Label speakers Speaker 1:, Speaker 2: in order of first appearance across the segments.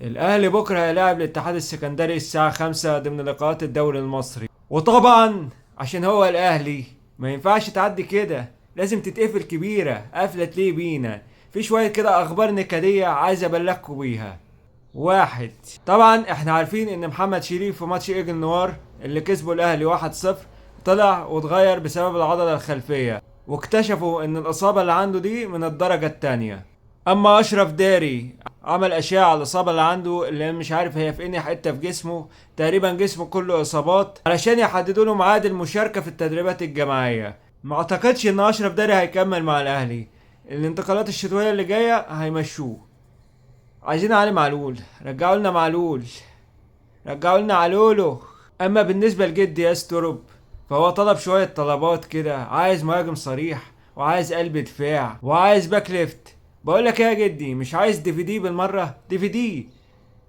Speaker 1: الاهلي بكره هيلاعب الاتحاد السكندري الساعة 5 ضمن لقاءات الدوري المصري. وطبعا عشان هو الاهلي ما ينفعش تعدي كده، لازم تتقفل كبيرة. قفلة ليه بينا؟ في شوية كده اخبار نكدية عايز ابلغكوا بيها. واحد، طبعا احنا عارفين ان محمد شريف في ماتش ايجل نوار اللي كسبه الاهلي 1-0 طلع واتغير بسبب العضلة الخلفية، واكتشفوا ان الاصابة اللي عنده دي من الدرجة التانية. اما اشرف داري عمل اشعة على الاصابة اللي عنده، اللي مش عارف هي في انهي حتة في جسمه، تقريبا جسمه كله اصابات، علشان يحددوا له ميعاد المشاركة في التدريبات الجماعية. ما اعتقدش ان اشرف داري هيكمل مع الاهلي، الانتقالات الشتوية اللي جاية هيمشوه. عايزين علي معلول، رجعوا لنا معلول، رجعوا لنا علولو. اما بالنسبه لجدي يسترب، فهو طلب شويه طلبات كده، عايز مهاجم صريح، وعايز قلب دفاع، وعايز باك ليفت. بقول لك ايه يا جدي، مش عايز دي في دي بالمره؟ دي في دي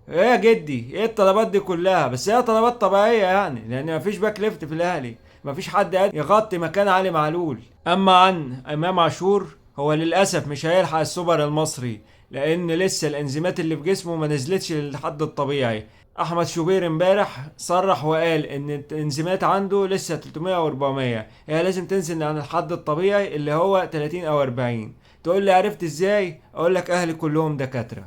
Speaker 1: ايه يا جدي؟ ايه الطلبات دي كلها؟ بس هي طلبات طبيعيه يعني، لان مفيش باك ليفت في الاهلي، مفيش حد قادر يغطي مكان علي معلول. اما عن امام عاشور، هو للاسف مش هيلحق السوبر المصري، لان لسه الانزيمات اللي في جسمه ما نزلتش للحد الطبيعي. احمد شوبير امبارح صرح وقال ان الانزيمات عنده لسه 300 و400، هي لازم تنزل عن الحد الطبيعي اللي هو 30 او 40. تقول لي عرفت ازاي؟ اقول لك اهلي كلهم دكاتره.